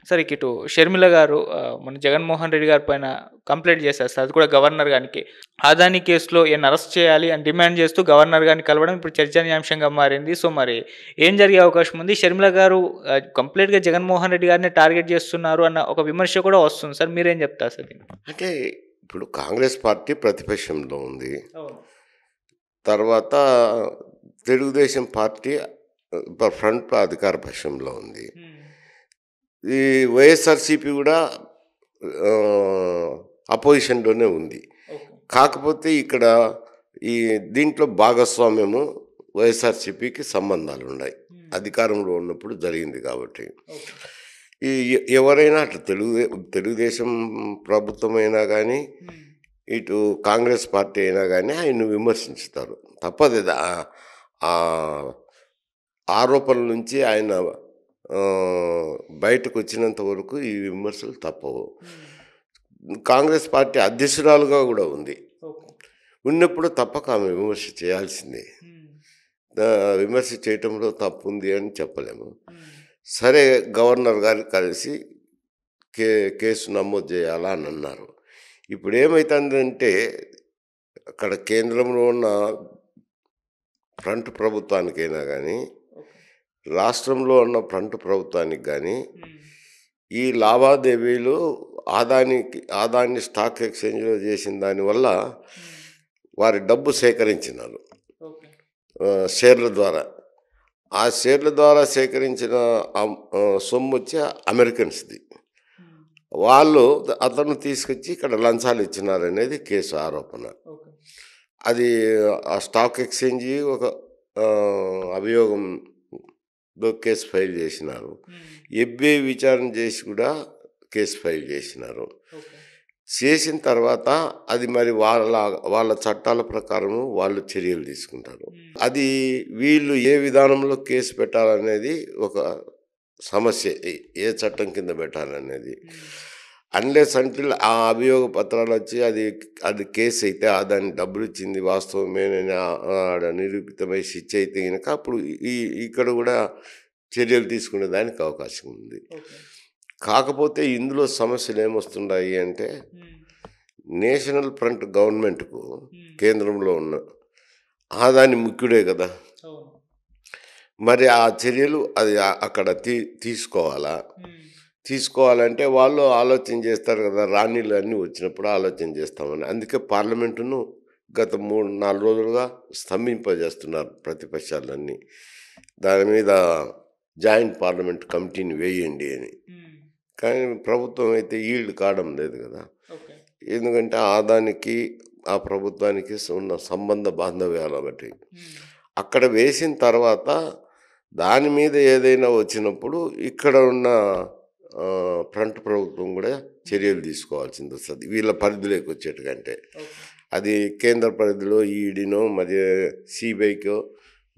Sir ఇటు షర్మిల గారు మన జగన్మోహన్ రెడ్డి గారి పైన కంప్లెయింట్ చేశారు సార్. అది కూడా గవర్నర్ గారికి. అదాని కేసులో ఈయన్ని అరెస్ట్ చేయాలి అని డిమాండ్ చేస్తూ గవర్నర్ గారిని కలవడం ఇప్పుడు చర్చనీయాంశంగా మారింది. సో, మరి ఏం జరిగే అవకాశం ఉంది? షర్మిల గారు కంప్లీట్‌గా జగన్మోహన్ రెడ్డి గారిని టార్గెట్ చేస్తున్నారు అన్న ఒక విమర్శ కూడా వస్తుంది సార్. మీరేం చెప్తారు సార్ దీనికి? అంటే ఇప్పుడు కాంగ్రెస్ పార్టీ ప్రతిపక్షంలో ఉంది. అవును. తర్వాత తెలుగుదేశం పార్టీ ఫ్రంట్ అధికార పక్షంలో ఉంది. ఈ వైఎస్ఆర్సీపీ కూడా అపోజిషన్లోనే ఉంది. కాకపోతే ఇక్కడ ఈ దీంట్లో భాగస్వామ్యము వైఎస్ఆర్సీపీకి సంబంధాలు ఉన్నాయి. అధికారంలో ఉన్నప్పుడు జరిగింది కాబట్టి ఈ ఎవరైనా అటు తెలుగుదేశం ప్రభుత్వం అయినా కానీ ఇటు కాంగ్రెస్ పార్టీ అయినా కానీ ఆయన్ని విమర్శించుతారు. తప్పదు. ఆ ఆరోపణల నుంచి ఆయన బయటకు వచ్చినంత వరకు ఈ విమర్శలు తప్పవు. కాంగ్రెస్ పార్టీ అధ్యక్షురాలుగా కూడా ఉంది. ఉన్నప్పుడు తప్పక ఆమె విమర్శ చేయాల్సిందే. విమర్శ చేయటంలో తప్పు ఉంది అని చెప్పలేము. సరే, గవర్నర్ గారు కలిసి కేసు నమోదు చేయాలా అని అన్నారు. ఇప్పుడు ఏమవుతుందంటే అక్కడ కేంద్రంలో ఉన్న ఫ్రంట్ ప్రభుత్వానికైనా కానీ రాష్ట్రంలో ఉన్న ఫ్రంట్ ప్రభుత్వానికి కానీ ఈ లావాదేవీలు ఆదాని స్టాక్ ఎక్స్చేంజ్లో చేసిన దానివల్ల వారి డబ్బు సేకరించినారు షేర్ల ద్వారా. ఆ షేర్ల ద్వారా సేకరించిన సొమ్ము వచ్చి అమెరికన్స్ది. వాళ్ళు అతను తీసుకొచ్చి ఇక్కడ లంచాలు ఇచ్చినారనేది కేసు ఆరోపణ. అది ఆ స్టాక్ ఎక్స్చేంజ్ ఒక అభియోగంలో కేసు ఫైల్ చేసినారు. ఎఫ్బిఐ విచారణ చేసి కూడా కేసు ఫైల్ చేసినారు. చేసిన తర్వాత అది మరి వాళ్ళ చట్టాల ప్రకారము వాళ్ళు చర్యలు తీసుకుంటారు. అది వీళ్ళు ఏ విధానంలో కేసు పెట్టాలనేది ఒక సమస్య. ఏ చట్టం కింద పెట్టాలనేది అన్లెస్ అంటిల్ ఆ అభియోగ పత్రాలు వచ్చి అది కేసు అయితే దాన్ని డబ్బులు ఇచ్చింది వాస్తవమే నిరూపితమై శిక్ష అయితే కనుక అప్పుడు ఇక్కడ కూడా చర్యలు తీసుకునే దానికి అవకాశం ఉంది. కాకపోతే ఇందులో సమస్యలు ఏమొస్తున్నాయి అంటే నేషనల్ ఫ్రంట్ గవర్నమెంట్కు కేంద్రంలో ఉన్న ఆదాని ముఖ్యుడే కదా. మరి ఆ చర్యలు అది అక్కడ తీసుకోవాలంటే వాళ్ళు ఆలోచన చేస్తారు కదా. రాణీలు అన్నీ వచ్చినప్పుడు ఆలోచన చేస్తామని. అందుకే పార్లమెంటును గత 3-4 రోజులుగా స్తంభింపజేస్తున్నారు ప్రతిపక్షాలన్నీ. దాని మీద జాయింట్ పార్లమెంట్ కమిటీని వేయండి అని. కానీ ప్రభుత్వం అయితే ఈల్డ్ కావడం లేదు కదా. ఎందుకంటే ఆదానికి ఆ ప్రభుత్వానికి ఉన్న సంబంధ బాంధవ్యాలు బట్టి అక్కడ వేసిన తర్వాత దాని మీద ఏదైనా వచ్చినప్పుడు ఇక్కడ ఉన్న ఫ్రంట్ ప్రభుత్వం కూడా చర్యలు తీసుకోవాల్సింది వస్తుంది. వీళ్ళ పరిధిలోకి వచ్చేట్టుకంటే అది కేంద్ర పరిధిలో ఈడీనో మరి సిబిఐకో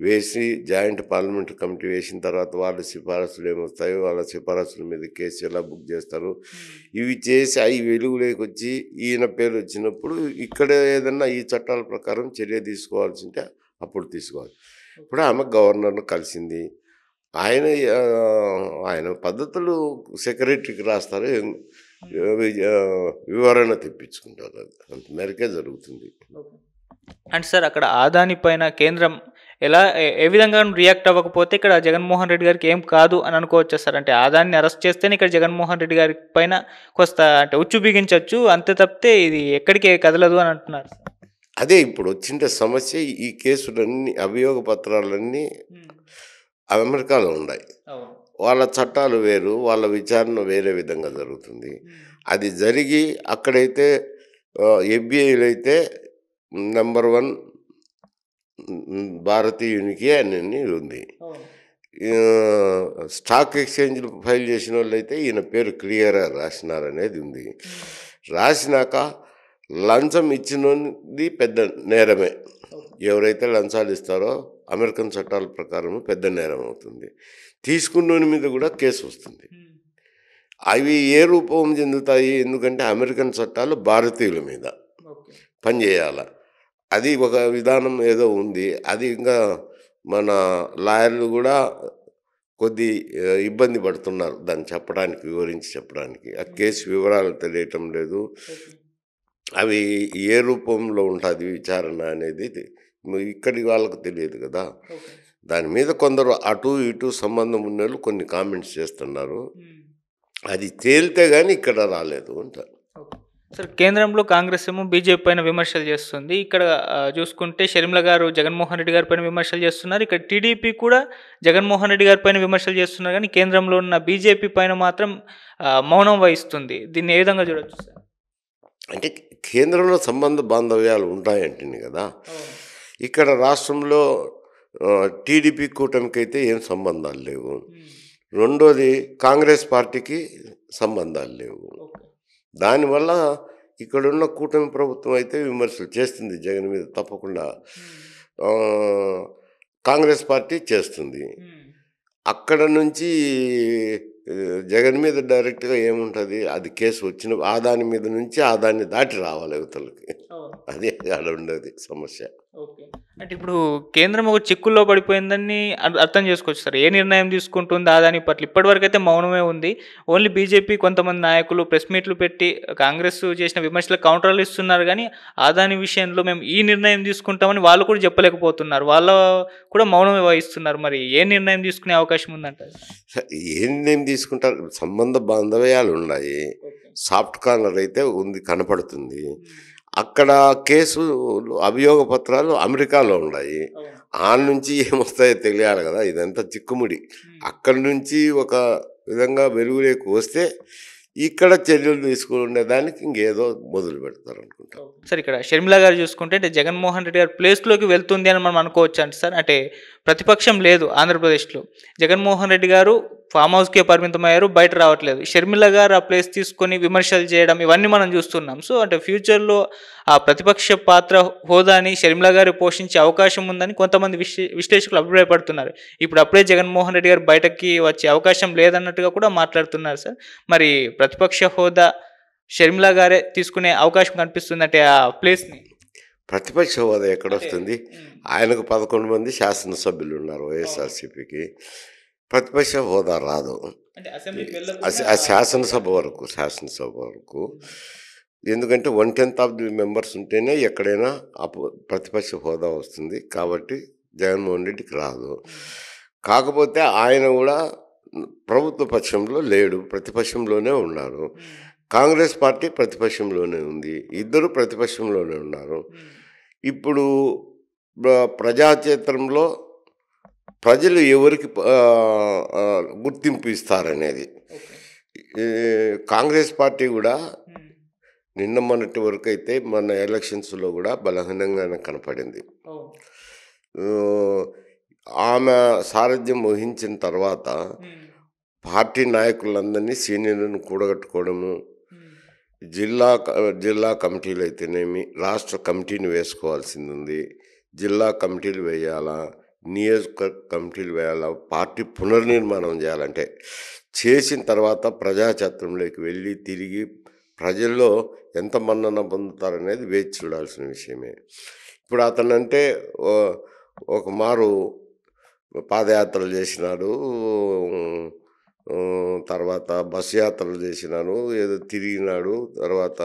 వేసి జాయింట్ పార్లమెంట్ కమిటీ వేసిన తర్వాత వాళ్ళ సిఫారసులు ఏమొస్తాయో వాళ్ళ సిఫారసుల మీద కేసు ఎలా బుక్ చేస్తారు ఇవి చేసి అవి వెలుగులోకి వచ్చి ఈయన పేరు వచ్చినప్పుడు ఇక్కడ ఏదన్నా ఈ చట్టాల ప్రకారం చర్య తీసుకోవాల్సి ఉంటే అప్పుడు తీసుకోవాలి. ఇప్పుడు ఆమె గవర్నర్ను కలిసింది. ఆయన పద్ధతులు సెక్రటరీకి రాస్తారు, వివరణ తెప్పించుకుంటారు. అంత మేరకే జరుగుతుంది. అంటే సార్ అక్కడ ఆదాని పైన కేంద్రం ఏ విధంగా రియాక్ట్ అవ్వకపోతే ఇక్కడ జగన్మోహన్ రెడ్డి గారికి ఏం కాదు అని అనుకోవచ్చు సార్. అంటే ఆదాన్ని అరెస్ట్ చేస్తేనే ఇక్కడ జగన్మోహన్ రెడ్డి గారి పైన కొంత అంటే ఉచ్చు బిగించవచ్చు, అంతే తప్పితే ఇది ఎక్కడికి కదలదు అని అంటున్నారు. అదే ఇప్పుడు వచ్చిన సమస్య. ఈ కేసులన్నీ అభియోగ పత్రాలన్నీ అమెరికాలో ఉన్నాయి. వాళ్ళ చట్టాలు వేరు, వాళ్ళ విచారణ వేరే విధంగా జరుగుతుంది. అది జరిగి అక్కడైతే ఎఫ్బిఐలో అయితే నెంబర్ 1 భారతీయునికి అని ఉంది. స్టాక్ ఎక్స్చేంజ్లు ఫైల్ చేసిన వాళ్ళు అయితే ఈయన పేరు క్లియర్గా రాసినారనేది ఉంది. రాసినాక లంచం ఇచ్చినది పెద్ద నేరమే. ఎవరైతే లంచాలు ఇస్తారో అమెరికన్ చట్టాల ప్రకారం పెద్ద నేరం అవుతుంది. తీసుకున్న మీద కూడా కేసు వస్తుంది. అవి ఏ రూపం చెందుతాయి? ఎందుకంటే అమెరికన్ చట్టాలు భారతీయుల మీద పనిచేయాల. అది ఒక విధానం ఏదో ఉంది. అది ఇంకా మన లాయర్లు కూడా కొద్ది ఇబ్బంది పడుతున్నారు దాన్ని చెప్పడానికి, వివరించి చెప్పడానికి. ఆ కేసు వివరాలు తెలియటం లేదు. అవి ఏ రూపంలో ఉంటుంది విచారణ అనేది ఇక్కడి వాళ్ళకు తెలియదు కదా. దాని మీద కొందరు అటు ఇటు సంబంధం ఉన్నోళ్ళు కొన్ని కామెంట్స్ చేస్తున్నారు. అది తేలితే కానీ ఇక్కడ రాలేదు అంటారు. సార్, కేంద్రంలో కాంగ్రెస్ ఏమో బీజేపీ పైన విమర్శలు చేస్తుంది. ఇక్కడ చూసుకుంటే షర్మిల గారు జగన్మోహన్ రెడ్డి గారి పైన విమర్శలు చేస్తున్నారు. ఇక్కడ టీడీపీ కూడా జగన్మోహన్ రెడ్డి గారి పైన విమర్శలు చేస్తున్నారు. కానీ కేంద్రంలో ఉన్న బీజేపీ పైన మాత్రం మౌనం వహిస్తుంది. దీన్ని ఏ విధంగా చూడొచ్చు సార్? అంటే కేంద్రంలో సంబంధ బాంధవ్యాలు ఉంటాయంటుంది కదా. ఇక్కడ రాష్ట్రంలో టీడీపీ కూటమికి అయితే ఏం సంబంధాలు లేవు. రెండోది కాంగ్రెస్ పార్టీకి సంబంధాలు లేవు. దానివల్ల ఇక్కడున్న కూటమి ప్రభుత్వం అయితే విమర్శలు చేస్తుంది జగన్ మీద తప్పకుండా. కాంగ్రెస్ పార్టీ చేస్తుంది. అక్కడ నుంచి జగన్ మీద డైరెక్ట్గా ఏముంటుంది, అది కేసు వచ్చిన దాని మీద నుంచి దాన్ని దాటి రావాలి యువతలకి. అదే అక్కడ ఉండేది సమస్య. ఓకే. అంటే ఇప్పుడు కేంద్రం ఒక చిక్కుల్లో పడిపోయిందని అర్థం చేసుకోవచ్చు సార్. ఏ నిర్ణయం తీసుకుంటుంది దాని పట్ల ఇప్పటివరకు అయితే మౌనమే ఉంది. ఓన్లీ బీజేపీ కొంతమంది నాయకులు ప్రెస్ మీట్లు పెట్టి కాంగ్రెస్ చేసిన విమర్శలకు కౌంటర్లు ఇస్తున్నారు. కానీ ఆదాని విషయంలో మేము ఈ నిర్ణయం తీసుకుంటామని వాళ్ళు కూడా చెప్పలేకపోతున్నారు. వాళ్ళు కూడా మౌనమే వహిస్తున్నారు. మరి ఏ నిర్ణయం తీసుకునే అవకాశం ఉందంటారు? ఏ నిర్ణయం తీసుకుంటారు? సంబంధ బాంధవ్యాలు ఉన్నాయి. సాఫ్ట్ కార్నర్ అయితే ఉంది, కనపడుతుంది. అక్కడ కేసు అభియోగ పత్రాలు అమెరికాలో ఉన్నాయి. ఆ నుంచి ఏమొస్తాయో తెలియాలి కదా. ఇదంతా చిక్కుముడి. అక్కడి నుంచి ఒక విధంగా వెలుగులోకి వస్తే ఇక్కడ చర్యలు తీసుకునే దానికి ఇంకేదో మొదలు పెడతారు అనుకుంటాం. సార్, ఇక్కడ షర్మిల గారు చూసుకుంటే అంటే జగన్మోహన్ రెడ్డి గారు ప్లేస్లోకి వెళ్తుంది అని మనం అనుకోవచ్చు అంటే సార్. అంటే ప్రతిపక్షం లేదు ఆంధ్రప్రదేశ్లో. జగన్మోహన్ రెడ్డి గారు ఫామ్ హౌస్కే పరిమితమయ్యారు, బయట రావట్లేదు. షర్మిల గారు ఆ ప్లేస్ తీసుకొని విమర్శలు చేయడం ఇవన్నీ మనం చూస్తున్నాం. సో అంటే ఫ్యూచర్లో ఆ ప్రతిపక్ష పాత్ర హోదాని షర్మిల గారు పోషించే అవకాశం ఉందని కొంతమంది విశ్లేషకులు అభిప్రాయపడుతున్నారు. ఇప్పుడు అప్పుడే జగన్మోహన్ రెడ్డి గారు బయటకి వచ్చే అవకాశం లేదన్నట్టుగా కూడా మాట్లాడుతున్నారు సార్. మరి ప్రతిపక్ష హోదా షర్మిల గారే తీసుకునే అవకాశం కనిపిస్తుంది అంటే ఆ ప్లేస్ని? ప్రతిపక్ష హోదా ఎక్కడొస్తుంది? ఆయనకు 11 మంది శాసనసభ్యులు ఉన్నారు వైఎస్ఆర్సీపీకి. ప్రతిపక్ష హోదా రాదు. శాసనసభ వరకు. ఎందుకంటే 1/10 ఆఫ్ ది మెంబర్స్ ఉంటేనే ఎక్కడైనా ప్రతిపక్ష హోదా వస్తుంది. కాబట్టి జగన్మోహన్ రెడ్డికి రాదు. కాకపోతే ఆయన కూడా ప్రభుత్వ పక్షంలో లేడు, ప్రతిపక్షంలోనే ఉన్నారు. కాంగ్రెస్ పార్టీ ప్రతిపక్షంలోనే ఉంది. ఇద్దరు ప్రతిపక్షంలోనే ఉన్నారు. ఇప్పుడు ప్రజాక్షేత్రంలో ప్రజలు ఎవరికి గుర్తింపు ఇస్తారనేది. కాంగ్రెస్ పార్టీ కూడా నిన్న మొన్నటి వరకు అయితే మన ఎలక్షన్స్లో కూడా బలహీనంగానే కనపడింది. ఆమె సారథ్యం వహించిన తర్వాత పార్టీ నాయకులందరినీ సీనియర్లను కూడగట్టుకోవడము, జిల్లా కమిటీలు అయితేనేమి, రాష్ట్ర కమిటీని వేసుకోవాల్సింది ఉంది. జిల్లా కమిటీలు వేయాలా, నియోజకవర్గ కమిటీలు వేయాలా, పార్టీ పునర్నిర్మాణం చేయాలంటే చేసిన తర్వాత ప్రజాక్షేత్రంలోకి వెళ్ళి తిరిగి ప్రజల్లో ఎంత మన్నన పొందుతారనేది వేచి చూడాల్సిన విషయమే. ఇప్పుడు అతనంటే ఒక మారు పాదయాత్రలు చేసినాడు, తర్వాత బస్సు యాత్రలు చేసినాడు, ఏదో తిరిగినాడు, తర్వాత